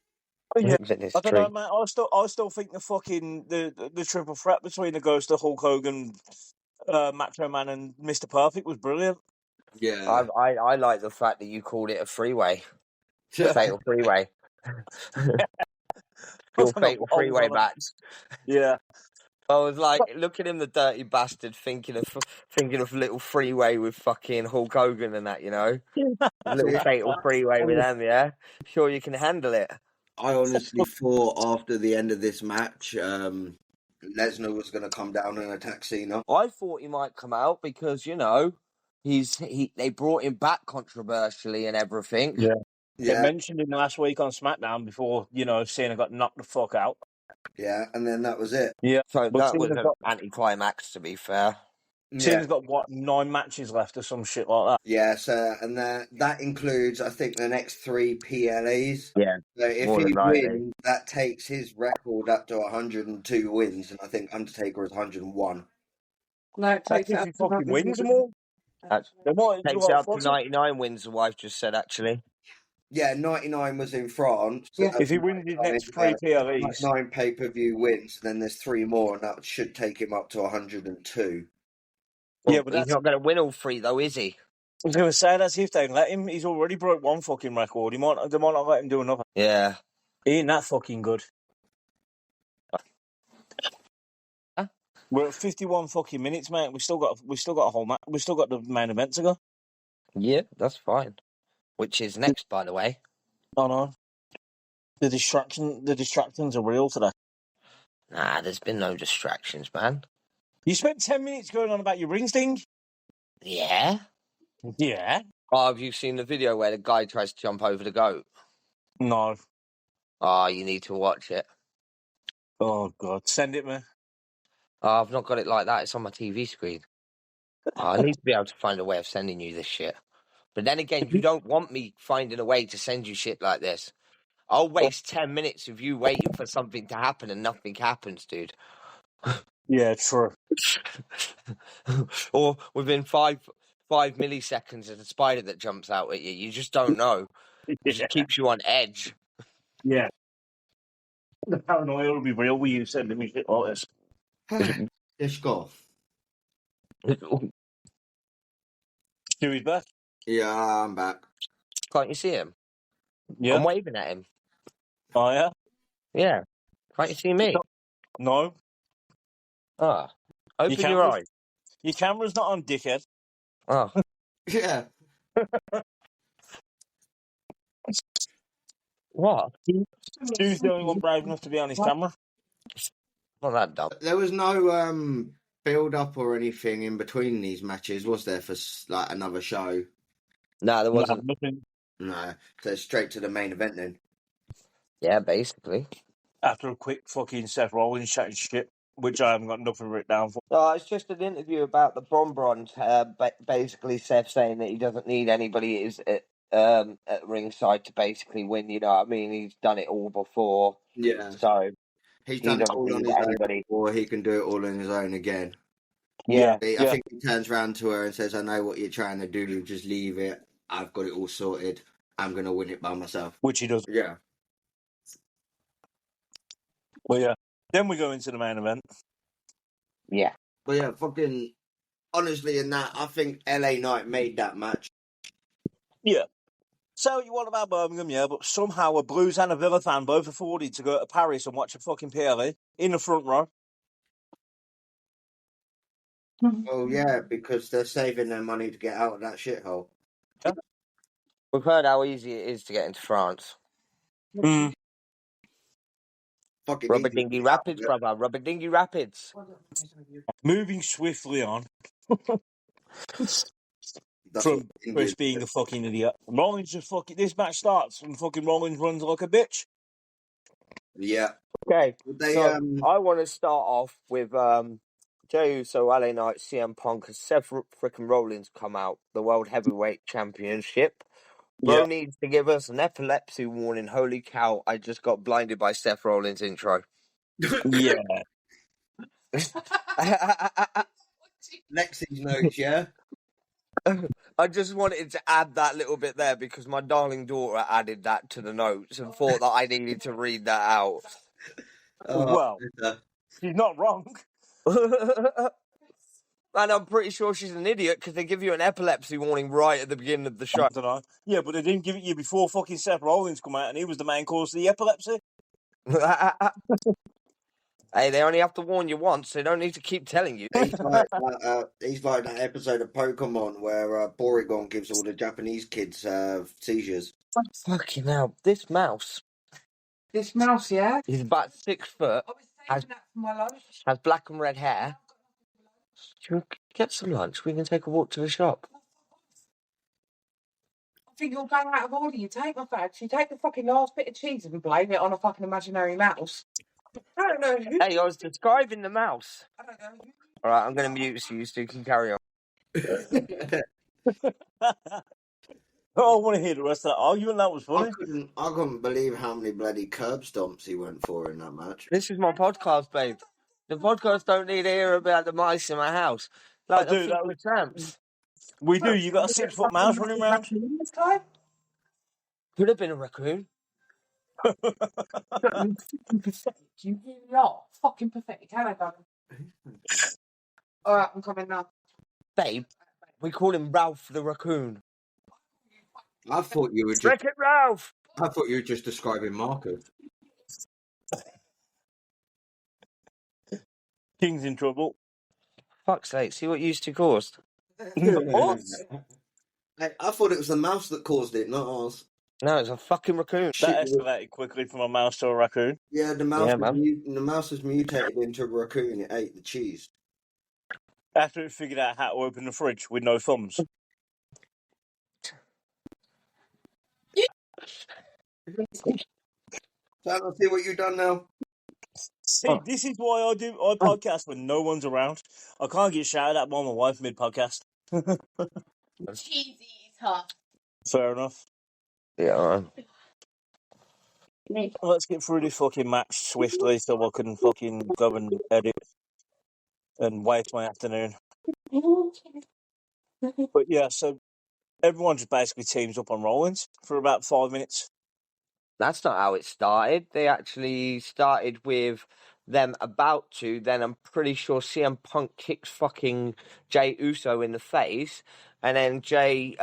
Yeah. I don't know, man. I still think the fucking the triple threat between the Ghost of Hulk Hogan, Macho Man, and Mr. Perfect was brilliant. Yeah. I like the fact that you called it a freeway. Fatal freeway. Your fatal freeway match. Yeah. I was like, look at him, the dirty bastard, thinking of little freeway with fucking Hulk Hogan and that, little fatal freeway with them, yeah. Sure, you can handle it. I honestly thought after the end of this match, Lesnar was going to come down and attack Cena. I thought he might come out because they brought him back controversially and everything. Yeah. They mentioned him last week on SmackDown before Cena got knocked the fuck out. Yeah, and then that was it. Yeah, so that was an anticlimax, to be fair. Cena's got 9 matches left or some shit like that. Yeah, so and that includes, I think, the next 3 PLAs. Yeah. So if he wins, that takes his record up to 102 wins, and I think Undertaker is 101. No, it takes it up to fucking wins them all. Takes it up to 99 wins. The wife just said, actually. Yeah, 99 was in France. So yeah. If he wins his next 3 PLEs, 9 pay-per-view wins, then there's 3 more, and that should take him up to 102. Well, yeah, but he's not going to win all 3, though, is he? I was going to say, that's if they let him. He's already broke 1 fucking record. They might not let him do another. Yeah. He ain't that fucking good. Huh? We're at 51 fucking minutes, mate. We still got a whole match. We still got the main event to go. Yeah, that's fine. Which is next, by the way. Oh no. The distractions are real today. Nah, there's been no distractions, man. You spent 10 minutes going on about your ring sting? Yeah. Yeah. Oh, have you seen the video where the guy tries to jump over the goat? No. Oh, you need to watch it. Oh, God. Send it, man. Oh, I've not got it like that. It's on my TV screen. I need to be able to find a way of sending you this shit. But then again, you don't want me finding a way to send you shit like this. I'll waste 10 minutes of you waiting for something to happen and nothing happens, dude. Yeah, true. Or within five milliseconds, there's a spider that jumps out at you. You just don't know. It just keeps you on edge. Yeah. The paranoia will be real with you sending me shit like this. Let's go. Stewie's back. Yeah, I'm back. Can't you see him? Yeah. I'm waving at him. Oh, yeah? Yeah. Can't you see me? No. Ah. Open your eyes. Your camera's not on, dickhead. Oh. Yeah. What? Stewie's the only one brave enough to be on his camera. Not that dumb. There was no build up or anything in between these matches, was there, for like another show? No, there wasn't. Nothing. No. So straight to the main event then. Yeah, basically. After a quick fucking Seth Rollins chatting shit, which I haven't got nothing written down for. No, it's just an interview about the Bron. Basically, Seth saying that he doesn't need anybody at ringside to basically win. You know what I mean? He's done it all before. Yeah. So he's done it all on his own, or he can do it all on his own again. Yeah. I think he turns around to her and says, "I know what you're trying to do. Just leave it. I've got it all sorted. I'm gonna win it by myself." Which he does. Yeah. Well, yeah. Then we go into the main event. Yeah. But yeah, fucking honestly, in that, I think LA Knight made that match. Yeah. So you want about Birmingham, yeah, but somehow a Blues and a Villa fan both afforded to go to Paris and watch a fucking PLE in the front row. Oh yeah, because they're saving their money to get out of that shithole. Yeah. We've heard how easy it is to get into France. Mm. Fucking Rubber easy. Dinghy Rapids, brother. Rubber Dinghy Rapids. Moving swiftly on That's from what Chris being a fucking idiot. Rollins just fucking... This match starts and fucking Rollins runs like a bitch. Yeah. Okay. They So I want to start off with Jey Uso, LA Knight, CM Punk, and Seth frickin' Rollins come out, the World Heavyweight Championship. Bro needs to give us an epilepsy warning. Holy cow, I just got blinded by Seth Rollins' intro. Yeah. Lexi's notes, yeah? I just wanted to add that little bit there because my darling daughter added that to the notes and thought that I needed to read that out. Well, she's not wrong. And I'm pretty sure she's an idiot because they give you an epilepsy warning right at the beginning of the show. I don't know. Yeah, but they didn't give it you before fucking Seth Rollins come out and he was the main cause of the epilepsy. Hey, they only have to warn you once. They don't need to keep telling you. He's like that episode of Pokemon where Porygon gives all the Japanese kids seizures. Fucking hell. This mouse, yeah? is about 6 foot, I was saving that for my lunch. has black and red hair. Should we get some lunch? We can take a walk to the shop. I think you're going out of order. You take my badge, you take the fucking last bit of cheese and blame it on a fucking imaginary mouse. I don't know who. Hey, I was describing the mouse. I don't know who. Alright, I'm going to mute so you two can carry on. Oh, I want to hear the rest of that argument. That was funny. I couldn't believe how many bloody curb stomps he went for in that match. This is my podcast, babe. The podcast don't need to hear about the mice in my house. Like, I do, that was tramps. We do. You got a 6-foot mouse running around? This time? Could have been a raccoon. You really are fucking pathetic. Hello, darling. Alright, I'm coming now. Babe, we call him Ralph the raccoon. I thought you were just. Wreck-It Ralph! I thought you were just describing Marcus. King's in trouble. Fuck's sake, see what you used to caused? What? Hey, I thought it was the mouse that caused it, not ours. No, it's a fucking raccoon. That escalated quickly from a mouse to a raccoon. Yeah, the mouse. Yeah, the mouse was mutated into a raccoon. It ate the cheese. After it figured out how to open the fridge with no thumbs. So let's see what you've done now. See, this is why I podcast when no one's around. I can't get shouted at by my wife mid-podcast. Cheesy eater. Fair enough. Yeah, Let's get through this fucking match swiftly so I can fucking go and edit and waste my afternoon. But yeah, so everyone just basically teams up on Rollins for about 5 minutes. That's not how it started. They actually started with them about to. Then I'm pretty sure CM Punk kicks fucking Jey Uso in the face, and then Jey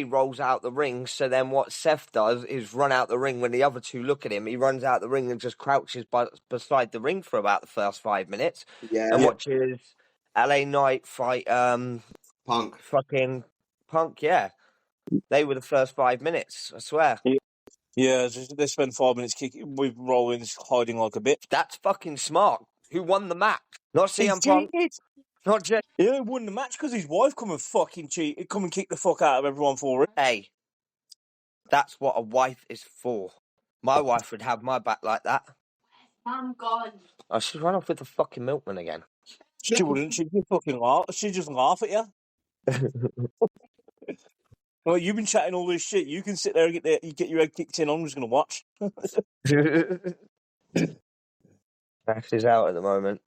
rolls out the ring. So then what Seth does is run out the ring when the other two look at him. He runs out the ring and just crouches beside the ring for about the first 5 minutes, and watches LA Knight fight Punk. fucking Punk. Yeah, they were the first 5 minutes. I swear. Yeah, they spend 5 minutes kicking with Rollins hiding like a bitch. That's fucking smart. Who won the match? Not CM Punk. Not Jey. He only won the match because his wife come and fucking come and kick the fuck out of everyone for it. Hey, that's what a wife is for. My wife would have my back like that. I'm gone. Oh, she's run off with the fucking milkman again. She wouldn't. She'd just fucking laugh. She'd just laugh at you. Well, you've been chatting all this shit. You can sit there and get your head kicked in. I'm just going to watch. Ash is out at the moment.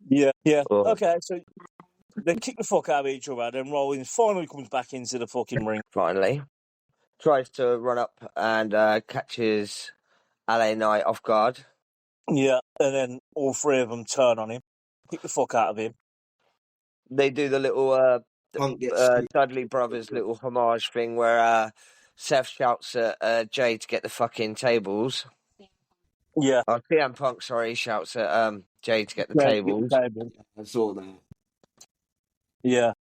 Yeah. Oh. Okay, so they kick the fuck out of each other. Then Rollins finally comes back into the fucking ring. Finally. Tries to run up and catches LA Knight off guard. Yeah, and then all three of them turn on him. Kick the fuck out of him. They do the little Punk gets Dudley Brothers little homage thing where Seth shouts at Jey to get the fucking tables. Yeah. Oh, CM Punk, sorry, shouts at Jey to get the tables. I saw that. Yeah.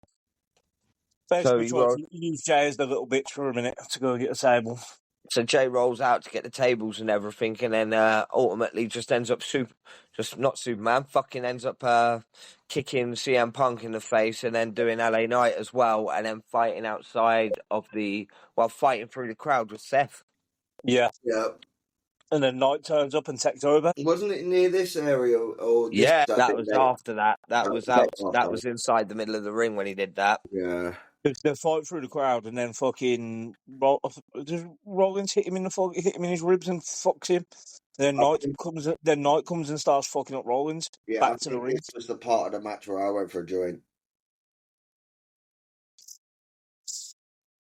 Basically, So trying to use Jey as the little bitch for a minute to go get a table. So Jey rolls out to get the tables and everything, and then ultimately just ends up not Superman, fucking ends up kicking CM Punk in the face, and then doing LA Knight as well, and then fighting fighting through the crowd with Seth. Yeah. Yeah. And then Knight turns up and takes over. Wasn't it near this area or this? Yeah, that was after that. That was inside the middle of the ring when he did that. Yeah. They fight through the crowd, and then fucking does Rollins hit him in his ribs and fucks him. Then Knight comes and starts fucking up Rollins. Yeah, back to the ring. This was the part of the match where I went for a joint.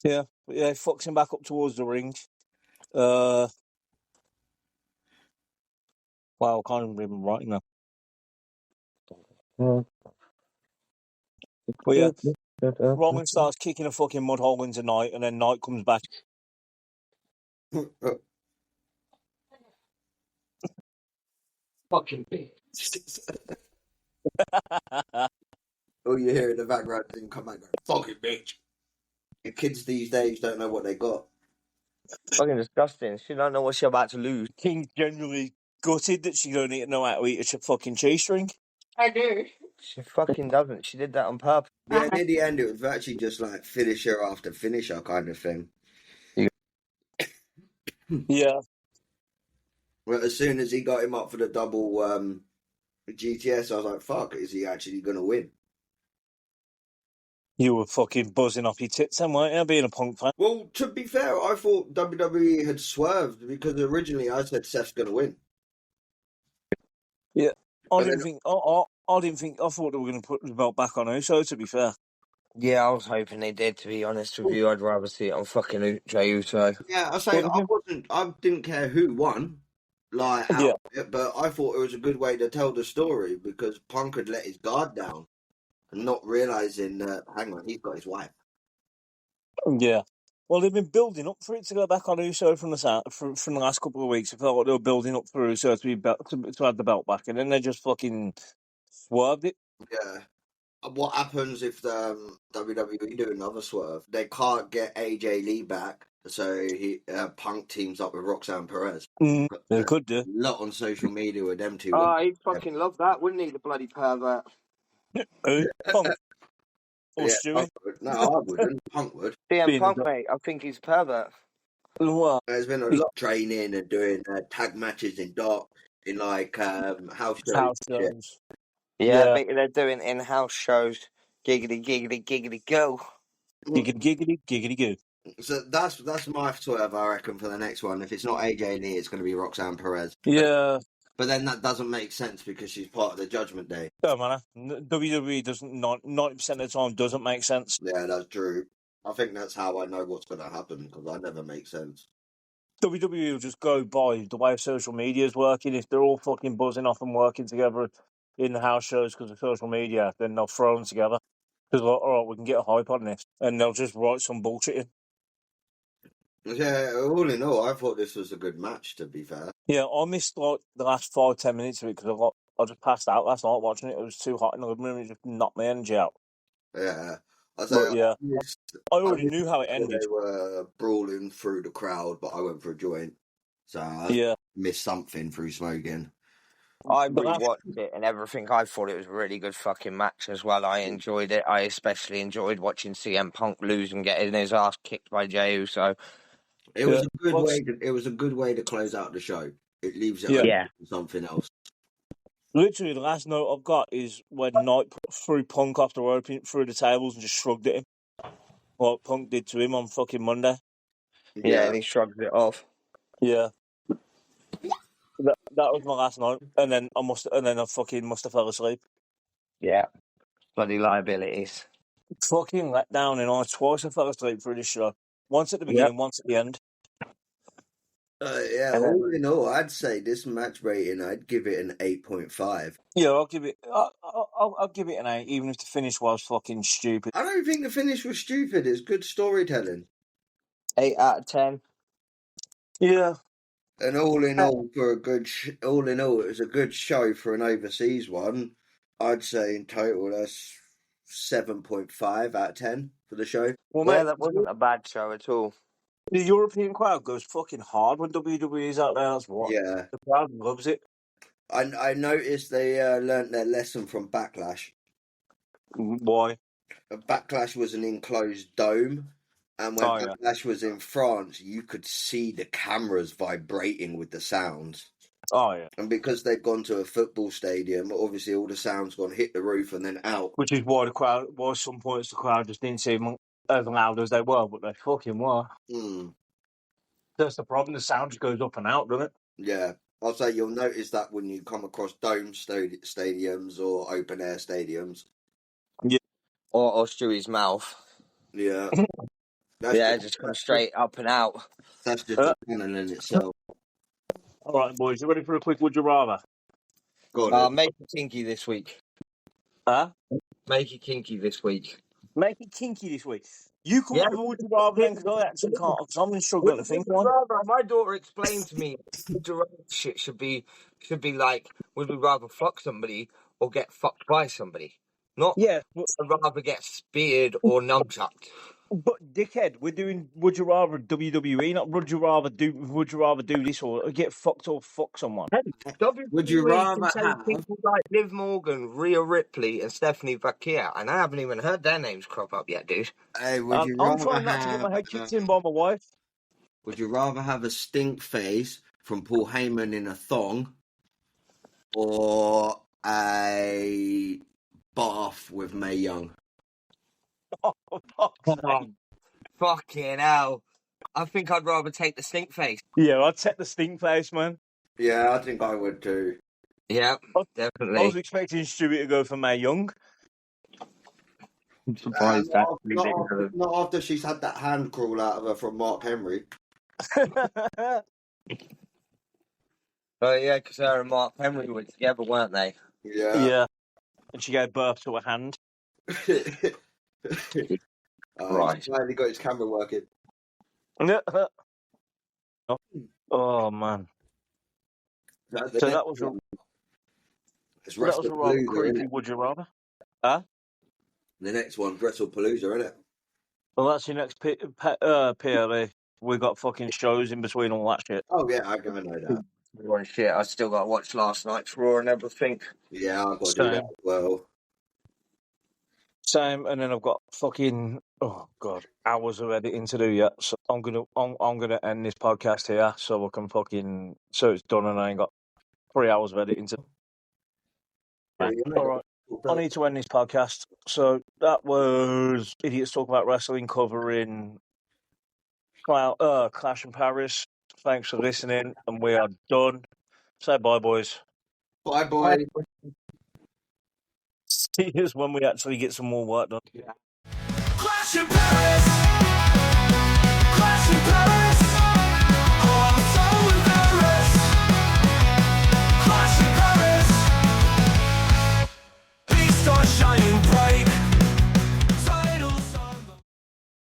Yeah, fucks him back up towards the ring. Wow, I can't even remember right now. But yeah, Rollins starts kicking a fucking mud hole into Knight, and then Knight comes back. Fucking bitch. All you hear in the background is him come back going, fucking bitch. The kids these days don't know what they got. Fucking disgusting. She don't know what she's about to lose. King's generally gutted that she don't know how to eat a fucking cheese string. I do. She fucking doesn't. She did that on purpose. Yeah, near the end, it was actually just like finisher after finisher kind of thing. Yeah. Well, as soon as he got him up for the double GTS, I was like, fuck, is he actually going to win? You were fucking buzzing off your tits then, weren't you, being a Punk fan? Well, to be fair, I thought WWE had swerved because originally I said Seth's going to win. Yeah. I didn't think. I thought they were going to put the belt back on Uso, to be fair. Yeah, I was hoping they did, to be honest with you. I'd rather see it on fucking Jey Uso. Yeah, I didn't care who won, but I thought it was a good way to tell the story because Punk had let his guard down and not realising that, hang on, he's got his wife. Yeah. Well, they've been building up for it to go back on Uso from the last couple of weeks. I felt like they were building up for Uso to have the belt back, and then they just fucking swerved it. Yeah. What happens if the WWE do another swerve? They can't get AJ Lee back, so Punk teams up with Roxanne Perez. They could do. A lot on social media with them two. Oh, he'd fucking love that, wouldn't he, the bloody pervert? Who? Punk? Or Stewie? No, I wouldn't. Punk would. CM Punk, mate, I think he's a pervert. Well, there's been a lot of training and doing tag matches in house shows. Yeah, I think they're doing in-house shows. Giggity, giggity, giggity, go. Giggity, giggity, giggity, go. So that's my 12, I reckon, for the next one. If it's not AJ Lee, it's going to be Roxanne Perez. Yeah. But then that doesn't make sense because she's part of the Judgment Day. Don't matter. WWE doesn't 90% of the time doesn't make sense. Yeah, that's true. I think that's how I know what's going to happen because I never make sense. WWE will just go by the way social media is working. If they're all fucking buzzing off and working together in the house shows because of social media, then they'll throw them together. Because, like, all right, we can get a hype on this. And they'll just write some bullshit in. Yeah, all in all, I thought this was a good match, to be fair. Yeah, I missed like the last 5-10 minutes of it because I just passed out last night watching it. It was too hot in the living room. It just knocked my energy out. Yeah. But yeah, I already knew how it They ended. were brawling through the crowd, but I went for a joint. So I missed something through smoking. I rewatched it and everything. I thought it was a really good fucking match as well. I enjoyed it. I especially enjoyed watching CM Punk lose and getting his ass kicked by Jey Uso. It was a good way. It was a good way to close out the show. It leaves it open for something else. Literally, the last note I've got is when Knight threw Punk off the rope through the tables and just shrugged at him, like Punk did to him on fucking Monday. Yeah, and he shrugged it off. Yeah. That was my last note, and then I fucking must have fell asleep. Yeah, bloody liabilities. Fucking let down, and I twice I fell asleep through this show. Once at the beginning, once at the end. Yeah, all in all, I'd say this match rating, I'd give it an 8.5. Yeah, I'll give it an 8, even if the finish was fucking stupid. I don't think the finish was stupid. It's good storytelling. 8 out of 10. Yeah. And all in all, it was a good show for an overseas one. I'd say in total that's 7.5 out of 10 for the show. Well, yeah, mate, that wasn't a bad show at all. The European crowd goes fucking hard when WWE's out there. That's what. Yeah, the crowd loves it. I noticed they learnt their lesson from Backlash. Why? Backlash was an enclosed dome, and when Backlash was in France, you could see the cameras vibrating with the sounds. Oh yeah. And because they'd gone to a football stadium, obviously all the sounds gone hit the roof and then out. Which is why some points the crowd just didn't seem as loud as they were, but they fucking were. That's the problem. The sound just goes up and out, doesn't it? Yeah. I'll say you'll notice that when you come across dome stadiums or open air stadiums. Yeah. Or Stewie's mouth. Yeah. Just come straight up and out. That's just a cannon in itself. All right, boys, you ready for a quick would you rather? Go on. Make it kinky this week. Huh? Make it kinky this week. Make it kinky this week. You come up with a would you rather then, because I actually can't, because I'm struggling to think one. My daughter explained to me would you rather shit should be like, would we rather fuck somebody or get fucked by somebody? Not I'd rather get speared or nunchucked. But dickhead, we're doing would you rather WWE, not would you rather do this or get fucked or fuck someone. Would you rather have people like Liv Morgan, Rhea Ripley, and Stephanie Vaquia, and I haven't even heard their names crop up yet, dude. Hey, I'm trying not to get my head kicked in by my wife. Would you rather have a stink face from Paul Heyman in a thong or a bath with Mae Young? Oh, fucking hell. I think I'd rather take the stink face. Yeah, I'd take the stink face, man. Yeah, I think I would too. Yeah, definitely. I was expecting Stewie to go for Mae Young. I'm surprised that. Not after she's had that hand crawl out of her from Mark Henry. Oh, yeah, because her and Mark Henry were together, weren't they? Yeah. Yeah. And she gave birth to a hand. Right. He's finally got his camera working. Oh, man. That was a rather creepy would you rather. Huh? The next one's WrestlePalooza, isn't it? Well, that's your next PLA. We got fucking shows in between all that shit. Oh, yeah, I know that. One shit, I still got to watch last night's Raw and everything. Yeah, I've got to do that as well. Same, and then I've got fucking hours of editing to do yet. So I'm gonna end this podcast here so I can so it's done and I ain't got 3 hours of editing to. All right, I need to end this podcast. So that was Idiots Talk About Wrestling covering Clash in Paris. Thanks for listening, and we are done. Say bye, boys. Bye, boy. See you when we actually get some more work done. Yeah.